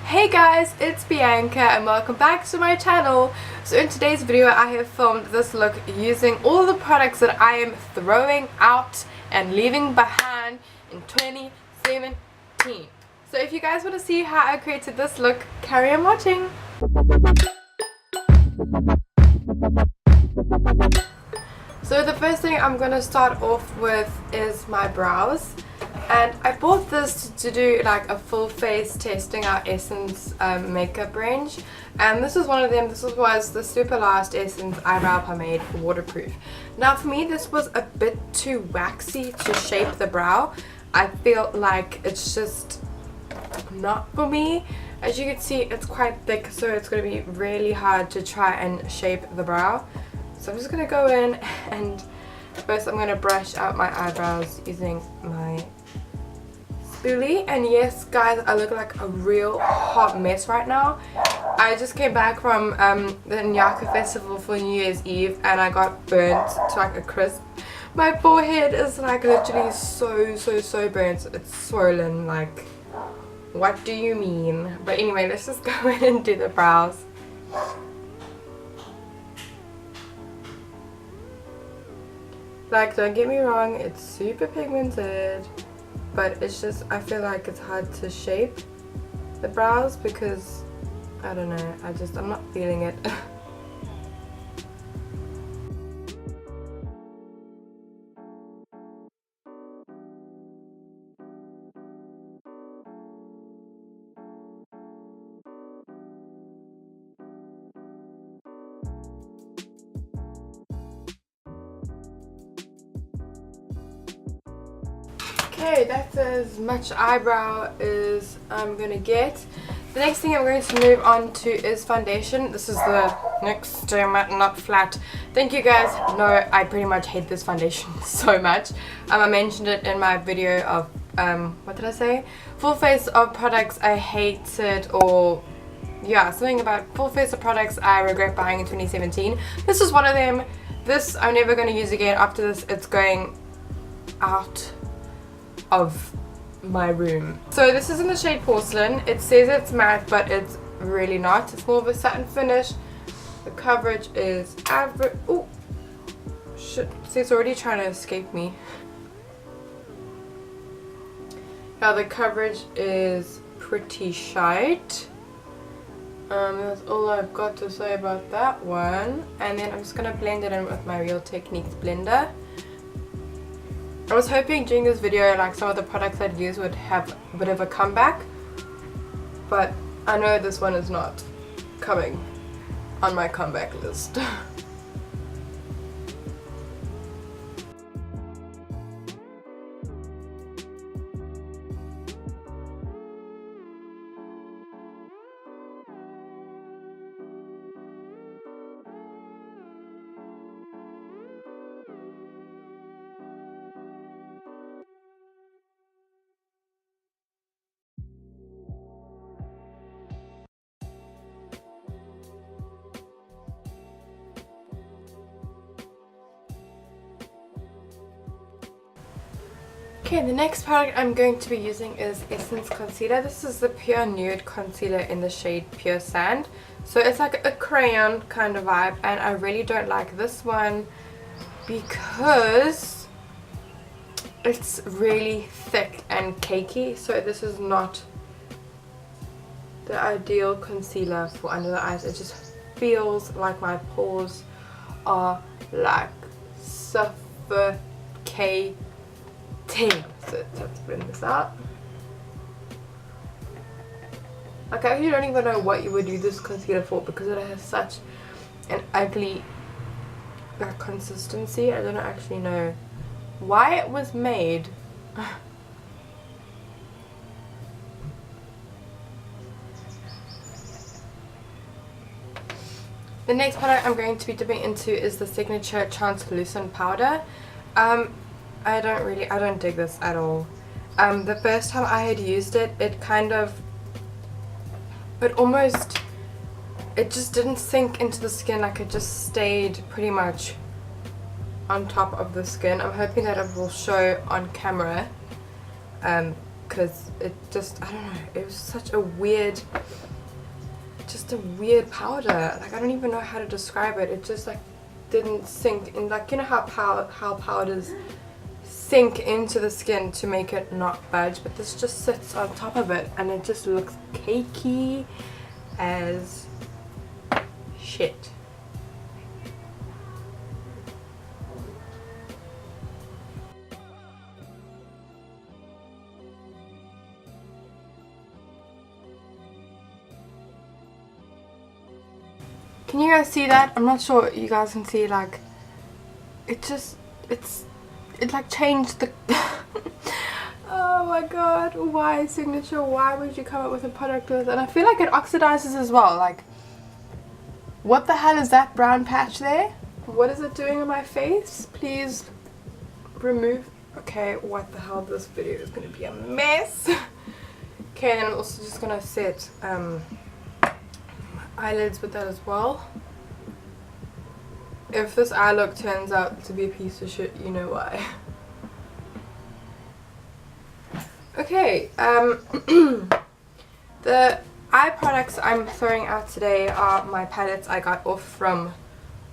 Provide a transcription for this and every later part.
Hey guys, it's Bianca and welcome back to my channel. So in today's video I have filmed this look using all the products that I am throwing out and leaving behind in 2017. So if you guys want to see how I created this look, carry on watching. So the first thing I'm going to start off with is my brows. And I bought this to do like a full face testing out Essence makeup range, and this is one of them. This was the Super Last Essence Eyebrow Pomade Waterproof. Now for me this was a bit too waxy to shape the brow. I feel like it's just not for me. As you can see, it's quite thick, so it's going to be really hard to try and shape the brow. So I'm just going to go in and first I'm going to brush out my eyebrows using my spoolie. And yes guys, I look like a real hot mess right now. I just came back from the Nyaka festival for New Year's Eve and I got burnt to like a crisp. My forehead is like literally so burnt. It's swollen. Like, what do you mean? But anyway, let's just go in and do the brows. Like, don't get me wrong, it's super pigmented, but it's just, I feel like it's hard to shape the brows because, I don't know, I'm not feeling it. Okay, that's as much eyebrow as I'm gonna get. The next thing I'm going to move on to is foundation. This is the NYX Matte Not Flat. Thank you guys. No, I pretty much hate this foundation so much. I mentioned it in my video of what did I say? Full face of products I hated, or yeah, something about full face of products I regret buying in 2017. This is one of them. This I'm never going to use again. After this, it's going out of my room. So this is in the shade Porcelain. It says it's matte, but it's really not. It's more of a satin finish. The coverage is average. Oh shit, see, it's already trying to escape me. Now the coverage is pretty shite. That's all I've got to say about that one. And then I'm just gonna blend it in with my Real Techniques blender. I was hoping during this video like some of the products I'd use would have a bit of a comeback, but I know this one is not coming on my comeback list. Okay, the next product I'm going to be using is Essence Concealer. This is the Pure Nude Concealer in the shade Pure Sand. So it's like a crayon kind of vibe, and I really don't like this one because it's really thick and cakey. So this is not the ideal concealer for under the eyes. It just feels like my pores are like suffocating. So let's blend this out. Like, I actually don't even know what you would use this concealer for because it has such an ugly consistency. I don't actually know why it was made. The next product I'm going to be dipping into is the Signature Translucent Powder. I don't dig this at all. The first time I had used it, it just didn't sink into the skin. Like, it just stayed pretty much on top of the skin. I'm hoping that it will show on camera, because because it just, I don't know, it was such a weird, just a weird powder. Like I don't even know how to describe it. It just like didn't sink in, like you know how powders sink into the skin to make it not budge, but this just sits on top of it and it just looks cakey as shit. Can you guys see that? I'm not sure you guys can see, like it just, it like changed the oh my god, why Signature? Why would you come up with a product with, and I feel like it oxidizes as well. Like what the hell is that brown patch there? What is it doing on my face? Please remove. Okay, what the hell, this video is gonna be a mess. Okay, and I'm also just gonna set eyelids with that as well. If this eye look turns out to be a piece of shit, you know why. Okay, the eye products I'm throwing out today are my palettes I got off from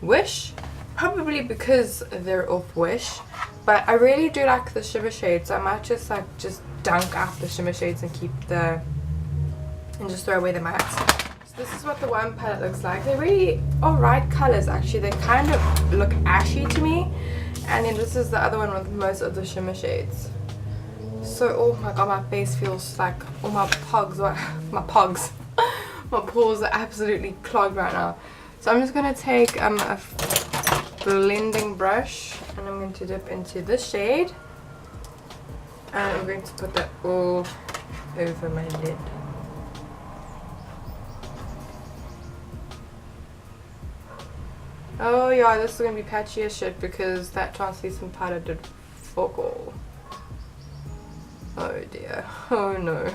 Wish, probably because they're off Wish, but I really do like the shimmer shades, so I might just dunk out the shimmer shades and keep and just throw away the mattes. This is what the one palette looks like. They're really alright colors actually. They kind of look ashy to me. And then this is the other one with most of the shimmer shades. So, oh my god, my face feels like all my pores are absolutely clogged right now. So I'm just going to take a blending brush and I'm going to dip into this shade. And I'm going to put that all over my lid. Oh yeah, this is going to be patchy as shit because that translucent powder did fuck all. Oh dear. Oh no.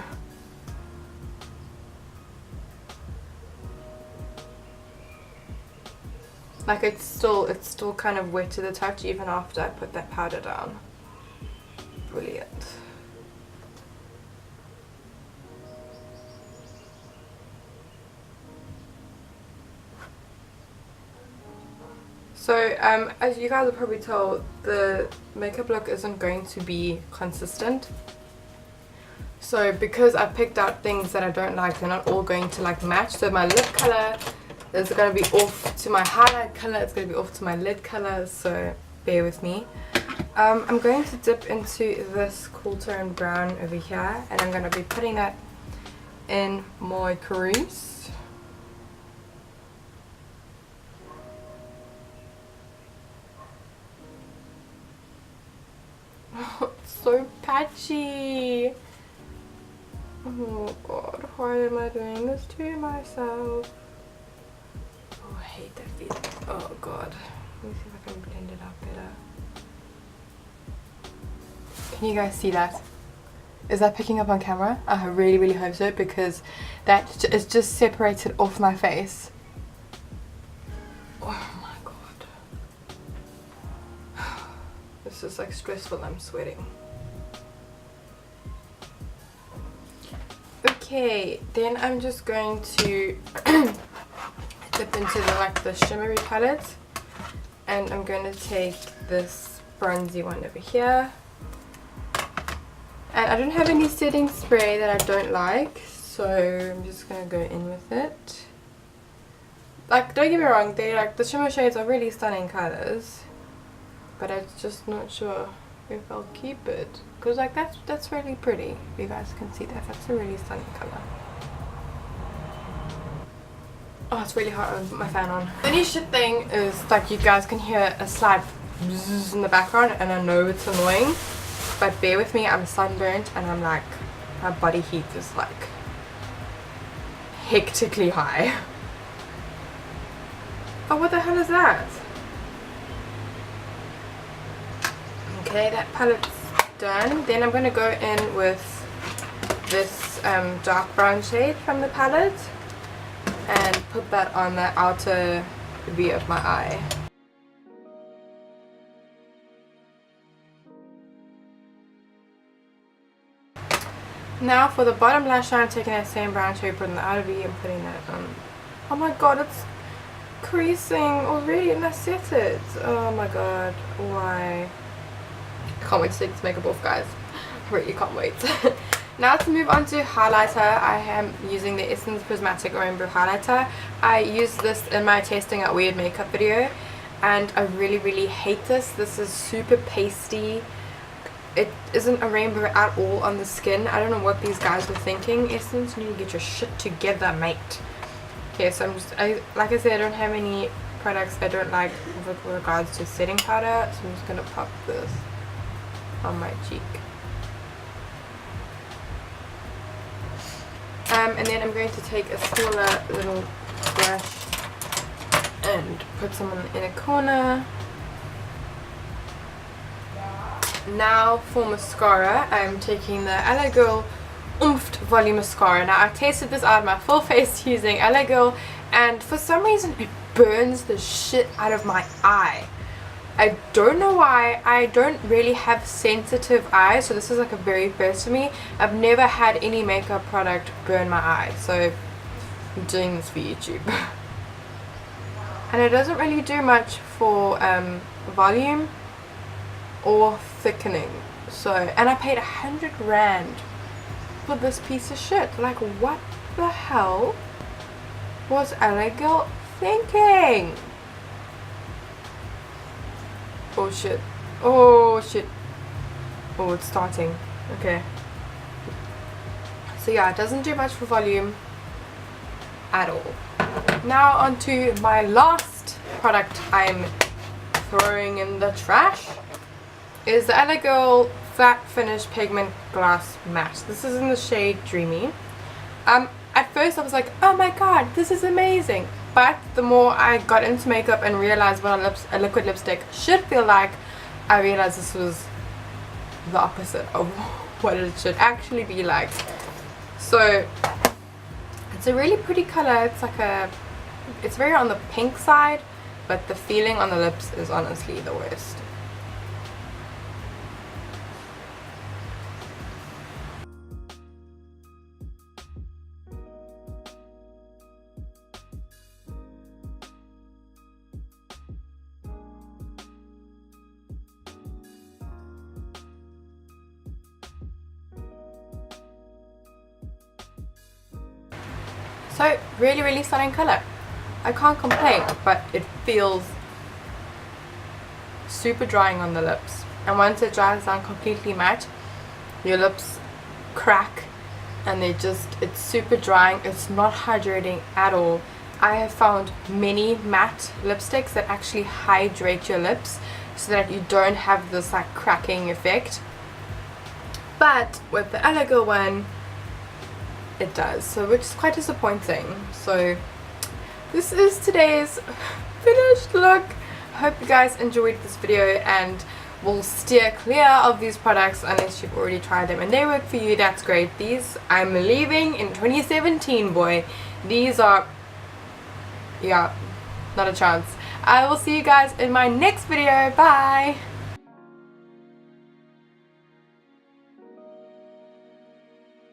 Like it's still kind of wet to the touch even after I put that powder down. Brilliant. So as you guys will probably tell, the makeup look isn't going to be consistent. So because I picked out things that I don't like, they're not all going to like match. So my lip color is going to be off to my highlight color, it's going to be off to my lid color, so bear with me. I'm going to dip into this cool tone brown over here and I'm going to be putting that in my crease. It's so patchy. Oh god, why am I doing this to myself? Oh, I hate that feeling. Oh god. Let me see if I can blend it out better. Can you guys see that? Is that picking up on camera? I really, really hope so because that is just separated off my face. Oh my god. This is like stressful, I'm sweating. Okay, then I'm just going to dip into the shimmery palette and I'm going to take this bronzy one over here. And I don't have any setting spray that I don't like, so I'm just going to go in with it. Like, don't get me wrong, the shimmer shades are really stunning colors, but I'm just not sure if I'll keep it. Because like that's really pretty. If you guys can see that, that's a really stunning color. Oh, it's really hot. I'm gonna put my fan on. The only shit thing is like you guys can hear a slight bzzz in the background, and I know it's annoying, but bear with me. I'm sunburnt and I'm like, my body heat is like hectically high. Oh, what the hell is that? Okay, that palette's done. Then I'm going to go in with this dark brown shade from the palette and put that on the outer V of my eye. Now for the bottom lash line, I'm taking that same brown shade, putting the outer V and putting that on. Oh my god, it's creasing already and I set it. Oh my god, why? Can't wait to take this makeup off, guys. I really can't wait. Now to move on to highlighter, I am using the Essence Prismatic Rainbow Highlighter. I used this in my testing out weird makeup video and I really hate this. This is super pasty. It isn't a rainbow at all on the skin. I don't know what these guys were thinking. Essence, you need to get your shit together, mate. Okay, so like I said, I don't have any products I don't like with regards to setting powder, so I'm just gonna pop this on my cheek. And then I'm going to take a smaller little brush and put some in the inner corner. Now for mascara, I'm taking the LA Girl Oomphed Volume Mascara. Now I tested this out of my full face using LA Girl, and for some reason it burns the shit out of my eye. I don't know why. I don't really have sensitive eyes, so this is like a very first for me. I've never had any makeup product burn my eye, so I'm doing this for YouTube. And it doesn't really do much for volume or thickening. So, and I paid 100 rand for this piece of shit. Like, what the hell was LA Girl thinking? Oh shit. Oh shit. Oh, it's starting. Okay. So yeah, it doesn't do much for volume at all. Now onto my last product I'm throwing in the trash is the LA Girl Flat Finish Pigment Glass Matte. This is in the shade Dreamy. At first I was like, oh my god, this is amazing. But the more I got into makeup and realized what a liquid lipstick should feel like, I realized this was the opposite of what it should actually be like. So it's a really pretty color. It's very on the pink side, but the feeling on the lips is honestly the worst. So really stunning color. I can't complain, but it feels super drying on the lips. And once it dries down completely matte, your lips crack and it's super drying. It's not hydrating at all. I have found many matte lipsticks that actually hydrate your lips so that you don't have this like cracking effect. But with the LA Girl one, it does, so which is quite disappointing. So this is today's finished look. I hope you guys enjoyed this video and will steer clear of these products unless you've already tried them and they work for you. That's great. These I'm leaving in 2017, boy. These are, yeah, not a chance. I will see you guys in my next video. Bye.